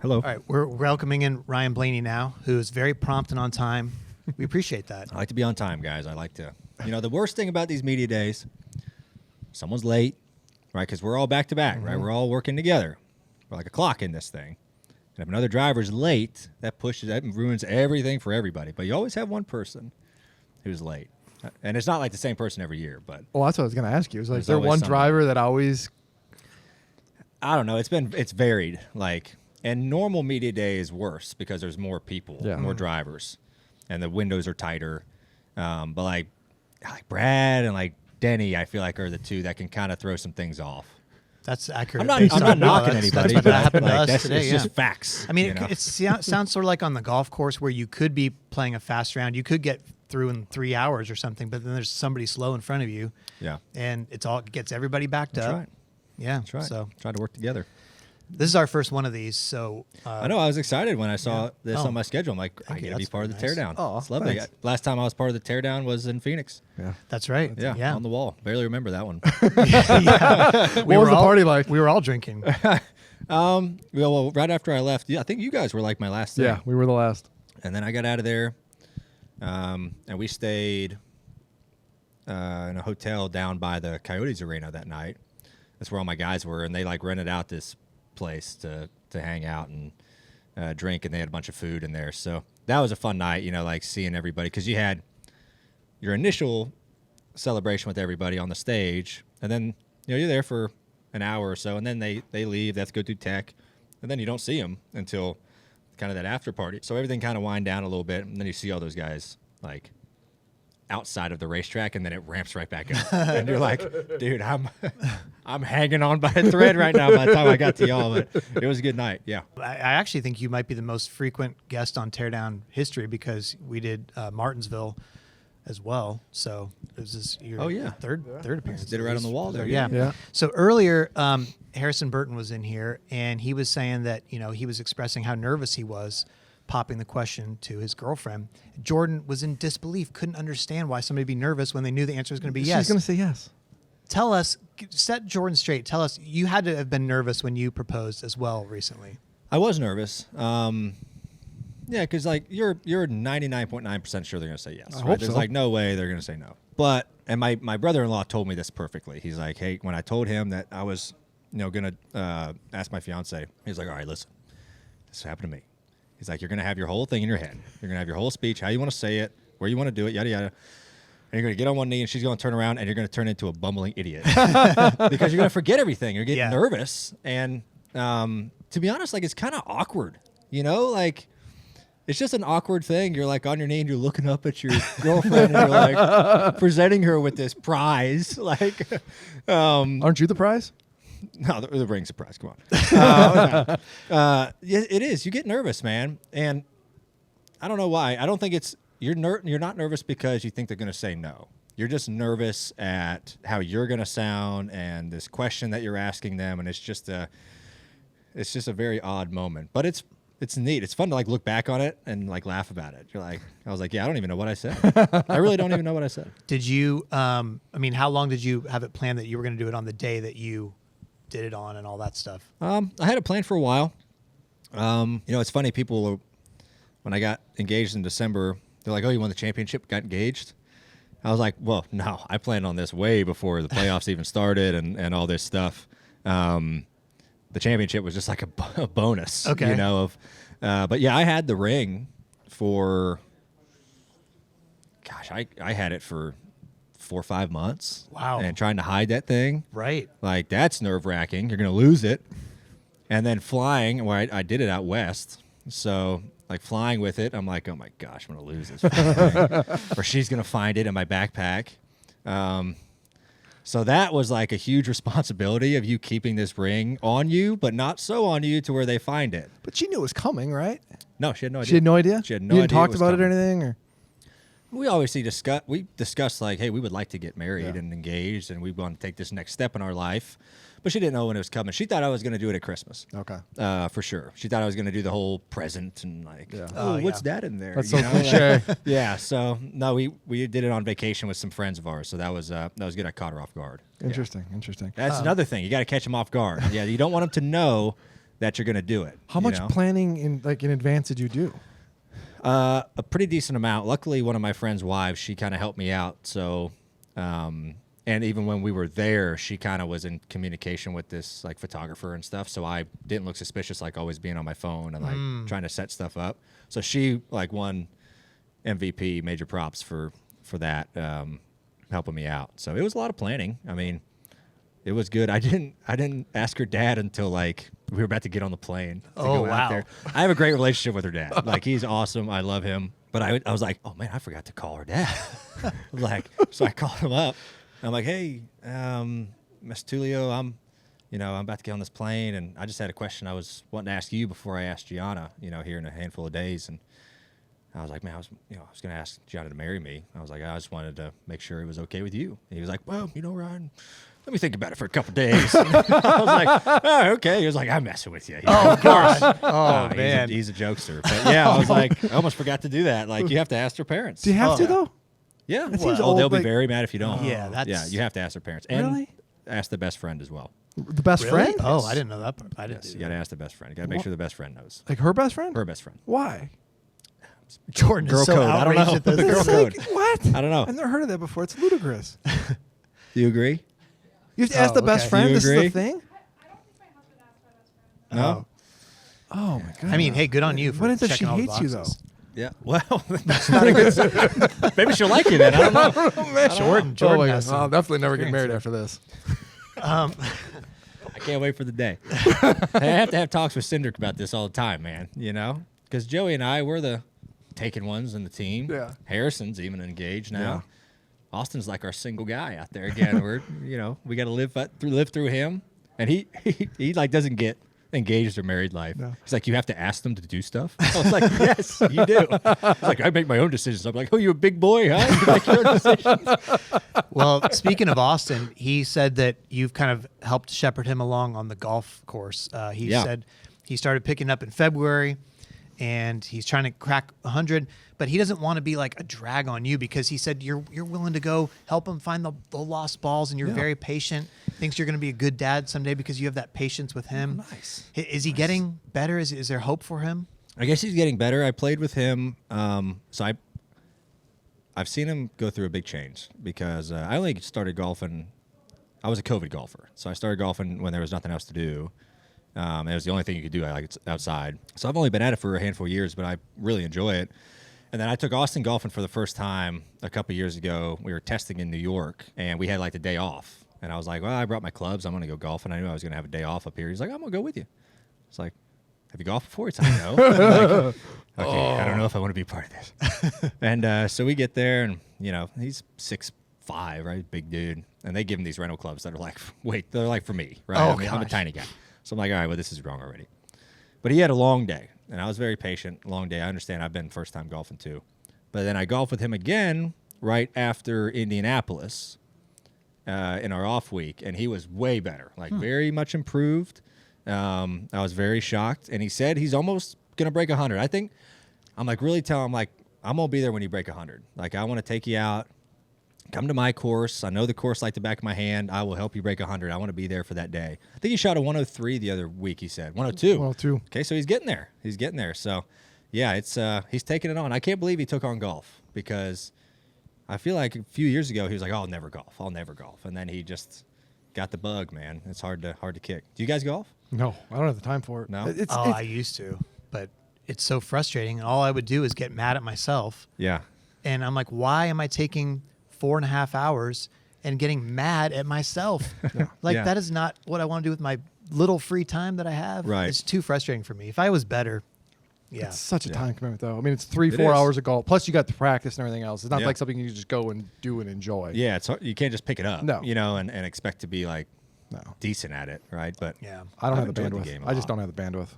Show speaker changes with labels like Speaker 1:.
Speaker 1: Hello.
Speaker 2: All right, we're welcoming in Ryan Blaney now, who is very prompt and on time. We appreciate that.
Speaker 1: I like to be on time, guys. I like to, the worst thing about these media days, someone's late, right? Because we're all back to back, right? We're all working together. We're like a clock in this thing. And if another driver's late, that ruins everything for everybody. But you always have one person who's late. And it's not like the same person every year, but.
Speaker 3: Well, that's what I was going to ask you. Is like,
Speaker 1: There's
Speaker 3: there
Speaker 1: always
Speaker 3: one
Speaker 1: somebody.
Speaker 3: driver that always.
Speaker 1: I don't know. It's varied. And normal media day is worse because there's more people, more drivers, and the windows are tighter. But like Brad and like Denny, I feel like are the two that can kind of throw some things off.
Speaker 2: That's accurate.
Speaker 1: I'm not knocking anybody,
Speaker 2: That's
Speaker 1: but
Speaker 2: what happened to us
Speaker 1: it's
Speaker 2: today.
Speaker 1: just facts.
Speaker 2: I mean, it sounds sort of like on the golf course where you could be playing a fast round. You could get through in 3 hours or something, but then there's somebody slow in front of you.
Speaker 1: Yeah.
Speaker 2: And it gets everybody backed up.
Speaker 1: Right.
Speaker 2: Yeah.
Speaker 1: That's right.
Speaker 2: So
Speaker 1: try to work together.
Speaker 2: this is our first one of these. So
Speaker 1: I know I was excited when I saw this on my schedule. I'm like, I get to be
Speaker 2: That's
Speaker 1: part of the
Speaker 2: very nice.
Speaker 1: Teardown.
Speaker 3: Oh,
Speaker 1: It's lovely.
Speaker 3: thanks.
Speaker 1: Last time I was part of the Teardown was in Phoenix.
Speaker 3: Yeah.
Speaker 2: that's right.
Speaker 1: Yeah, on the wall. Barely remember that one.
Speaker 2: Yeah.
Speaker 3: What was the party like?
Speaker 2: We were all drinking.
Speaker 1: Well, right after I left, I think you guys were like my last thing.
Speaker 3: Yeah, we were the last.
Speaker 1: And then I got out of there, and we stayed in a hotel down by the Coyotes Arena that night. That's where all my guys were, and they like rented out this place to hang out and drink, and they had a bunch of food in there. So that was a fun night, like seeing everybody, because you had your initial celebration with everybody on the stage, and then you're there for an hour or so, and then they leave. They have to go do tech, and then you don't see them until kind of that after party. So everything kind of wind down a little bit, and then you see all those guys like outside of the racetrack, and then it ramps right back up. And you're like, dude, I'm hanging on by a thread right now by the time I got to y'all. But it was a good night. Yeah.
Speaker 2: I actually think you might be the most frequent guest on Teardown history because we did Martinsville as well. So it was your third appearance.
Speaker 1: Did it right on the wall there.
Speaker 3: Yeah.
Speaker 2: So earlier, Harrison Burton was in here, and he was saying that he was expressing how nervous he was popping the question to his girlfriend. Jordan was in disbelief, couldn't understand why somebody would be nervous when they knew the answer was going to be yes.
Speaker 3: She's going to say yes.
Speaker 2: Tell us, set Jordan straight. Tell us, you had to have been nervous when you proposed as well recently.
Speaker 1: I was nervous. Yeah, because like you're 99.9% sure they're going to say yes.
Speaker 3: I
Speaker 1: Right?
Speaker 3: hope
Speaker 1: There's
Speaker 3: so.
Speaker 1: like no way they're going to say no. But and my brother-in-law told me this perfectly. He's like, hey, when I told him that I was going to ask my fiance, he's like, all right, listen, this happened to me. He's like, you're going to have your whole thing in your head. You're going to have your whole speech, how you want to say it, where you want to do it, yada, yada. And you're going to get on one knee, and she's going to turn around, and you're going to turn into a bumbling idiot. Because you're going to forget everything. You're getting nervous. And to be honest, like, it's kind of awkward. Like, it's just an awkward thing. You're, like, on your knee, and you're looking up at your girlfriend, and you're, like, presenting her with this prize. Like,
Speaker 3: Aren't you the prize?
Speaker 1: no, the ring's a prize. Come on. It is. You get nervous, man. And I don't know why. I don't think it's you're not nervous because you think they're going to say no. You're just nervous at how you're going to sound and this question that you're asking them, and it's just a very odd moment. But it's neat. It's fun to like look back on it and like laugh about it. I was like, yeah, I don't even know what I said. I really don't even know what I said.
Speaker 2: Did you, how long did you have it planned that you were going to do it on the day that you did it on and all that stuff?
Speaker 1: I had it planned for a while. It's funny. People, when I got engaged in December, they're like, "Oh, you won the championship, got engaged." I was like, "Well, no, I planned on this way before the playoffs even started and all this stuff." The championship was just like a bonus,
Speaker 2: okay.
Speaker 1: But yeah, I had the ring for. Gosh, I had it for 4 or 5 months.
Speaker 2: Wow.
Speaker 1: And trying to hide that thing.
Speaker 2: Right.
Speaker 1: Like, that's nerve-wracking. You're going to lose it. And then flying, where I did it out west. So, like, flying with it, I'm like, oh, my gosh, I'm going to lose this thing. Or she's going to find it in my backpack. So that was, like, a huge responsibility of you keeping this ring on you, but not so on you to where they find it.
Speaker 3: But she knew it was coming, right?
Speaker 1: No, she had no idea.
Speaker 3: She had no idea?
Speaker 1: She had no
Speaker 3: You
Speaker 1: idea
Speaker 3: didn't talk
Speaker 1: it was
Speaker 3: about it or
Speaker 1: coming.
Speaker 3: anything? Or?
Speaker 1: We always discuss like, hey, we would like to get married and engaged, and we want to take this next step in our life. But she didn't know when it was coming. She thought I was going to do it at Christmas.
Speaker 3: Okay.
Speaker 1: For sure. She thought I was going to do the whole present and like, what's that in there?
Speaker 3: That's
Speaker 1: You
Speaker 3: so
Speaker 1: know?
Speaker 3: cliche.
Speaker 1: Yeah. So no, we did it on vacation with some friends of ours. So that was good. I caught her off guard.
Speaker 3: Interesting.
Speaker 1: That's another thing. You got to catch them off guard. Yeah. You don't want them to know that you're going to do it.
Speaker 3: How
Speaker 1: you
Speaker 3: much
Speaker 1: know?
Speaker 3: planning in advance did you do?
Speaker 1: A pretty decent amount. Luckily, one of my friend's wives, she kind of helped me out. So, and even when we were there, she kind of was in communication with this like photographer and stuff. So I didn't look suspicious, like always being on my phone and like trying to set stuff up. So she like won MVP, major props for that, helping me out. So it was a lot of planning. I mean, it was good. I didn't ask her dad until like we were about to get on the plane to go out there. I have a great relationship with her dad. Like he's awesome. I love him. But I was like, oh man, I forgot to call her dad. So I called him up. I'm like, hey, Mr. Tulio, I'm about to get on this plane, and I just had a question I was wanting to ask you before I asked Gianna, here in a handful of days. And I was like, man, I was going to ask Gianna to marry me. I was like, I just wanted to make sure it was okay with you. And he was like, well, Ryan, let me think about it for a couple days. I was like, oh, okay. He was like, I'm messing with you.
Speaker 2: Of course. Oh, man.
Speaker 1: He's a jokester. But yeah, I was like, I almost forgot to do that. Like, you have to ask their parents.
Speaker 3: Do you have to though?
Speaker 1: Yeah.
Speaker 3: It seems old,
Speaker 1: they'll be
Speaker 3: like-
Speaker 1: very mad if you don't.
Speaker 2: Yeah,
Speaker 1: you have to ask their parents. And
Speaker 3: Really?
Speaker 1: ask the best friend as well.
Speaker 3: The best
Speaker 2: Really?
Speaker 3: friend?
Speaker 2: Oh, I didn't know that part. I didn't
Speaker 1: Yes,
Speaker 2: do
Speaker 1: you got to
Speaker 2: that.
Speaker 1: ask the best friend. You got to make sure the best friend knows.
Speaker 3: Like her best friend?
Speaker 1: Her best friend.
Speaker 3: Why?
Speaker 2: Jordan
Speaker 1: Girl
Speaker 2: is so
Speaker 1: code. I don't
Speaker 2: outraged
Speaker 1: know.
Speaker 2: at this.
Speaker 1: Girl
Speaker 3: It's
Speaker 1: code.
Speaker 3: like, what?
Speaker 1: I don't know.
Speaker 3: I've never heard of that before. It's ludicrous.
Speaker 1: Do you agree?
Speaker 3: You have to ask the best
Speaker 2: okay.
Speaker 3: friend.
Speaker 1: You
Speaker 3: This is
Speaker 1: agree?
Speaker 3: the thing.
Speaker 4: I don't think my husband asked my best friend.
Speaker 1: No?
Speaker 3: Oh my god.
Speaker 2: I mean, hey, good on you for
Speaker 3: What if she
Speaker 2: checking all the
Speaker 3: hates you though?
Speaker 2: boxes.
Speaker 1: Yeah. Well, that's not a good sign. Maybe she'll like you then. I don't know.
Speaker 2: Jordan
Speaker 3: Oh my
Speaker 2: has
Speaker 3: god. I'll
Speaker 2: some
Speaker 3: definitely never get married
Speaker 2: experience
Speaker 3: after this.
Speaker 1: I can't wait for the day. I have to have talks with Cindric about this all the time, man. Because Joey and I, we're the taken ones in the team.
Speaker 3: Yeah.
Speaker 1: Harrison's even engaged now.
Speaker 3: Yeah.
Speaker 1: Austin's like our single guy out there again. We're, we got to live through him, and he like doesn't get engaged or married life.
Speaker 3: No.
Speaker 1: He's like, you have to ask them to do stuff. I was like, yes, you do. He's like, I make my own decisions. I'm like, oh, you a big boy, huh? You make your own decisions.
Speaker 2: Well, speaking of Austin, he said that you've kind of helped shepherd him along on the golf course. He said he started picking up in February, and he's trying to crack 100, but he doesn't want to be like a drag on you because he said you're willing to go help him find the lost balls, and you're very patient. Thinks you're going to be a good dad someday because you have that patience with him.
Speaker 1: Nice.
Speaker 2: Is he getting better? Is there hope for him?
Speaker 1: I guess he's getting better. I played with him, so I've seen him go through a big change because I only started golfing. I was a COVID golfer, so I started golfing when there was nothing else to do. It was the only thing you could do outside. So I've only been at it for a handful of years, but I really enjoy it. And then I took Austin golfing for the first time a couple years ago. We were testing in New York, and we had like the day off. And I was like, well, I brought my clubs. I'm going to go golfing. I knew I was going to have a day off up here. He's like, I'm going to go with you. It's like, have you golfed before? It's like, no. I'm like, okay, I don't know if I want to be part of this. And so we get there, and, he's 6'5", right? Big dude. And they give him these rental clubs that are like, they're like for me, right?
Speaker 2: Oh,
Speaker 1: I'm a
Speaker 2: gosh.
Speaker 1: tiny guy. So I'm like, all right, well, this is wrong already. But he had a long day, and I was very patient. Long day. I understand. I've been first time golfing too. But then I golfed with him again right after Indianapolis in our off week, and he was way better, like very much improved. I was very shocked, and he said he's almost gonna break 100. I think I'm like really telling him like I'm gonna be there when you break 100. Like I want to take you out. Come to my course. I know the course like the back of my hand. I will help you break 100. I want to be there for that day. I think he shot a 103 the other week, he said. 102.
Speaker 3: 102.
Speaker 1: Okay, so he's getting there. He's getting there. So, yeah, it's he's taking it on. I can't believe he took on golf because I feel like a few years ago he was like, oh, I'll never golf. I'll never golf. And then he just got the bug, man. It's hard to kick. Do you guys golf?
Speaker 3: No, I don't have the time for it.
Speaker 1: No?
Speaker 2: I used to, but it's so frustrating. And all I would do is get mad at myself.
Speaker 1: Yeah.
Speaker 2: And I'm like, why am I taking 4.5 hours and getting mad at myself? Like,
Speaker 1: Yeah.
Speaker 2: that is not what I want to do with my little free time that I have.
Speaker 1: Right.
Speaker 2: It's too frustrating for me. If I was better, yeah.
Speaker 3: It's such a
Speaker 1: Yeah.
Speaker 3: time commitment, though. I mean, it's 3-4
Speaker 1: is.
Speaker 3: hours of golf. Plus, you got the practice and everything else. It's not
Speaker 1: Yeah.
Speaker 3: like something you can just go and do and enjoy.
Speaker 1: Yeah, it's hard. You can't just pick it up.
Speaker 3: No.
Speaker 1: And expect to be like
Speaker 3: No,
Speaker 1: decent at it, right? But
Speaker 2: Yeah.
Speaker 3: I don't
Speaker 1: I've
Speaker 3: have the
Speaker 1: enjoyed the
Speaker 3: bandwidth.
Speaker 1: game a
Speaker 3: I just
Speaker 1: lot.
Speaker 3: don't have the bandwidth.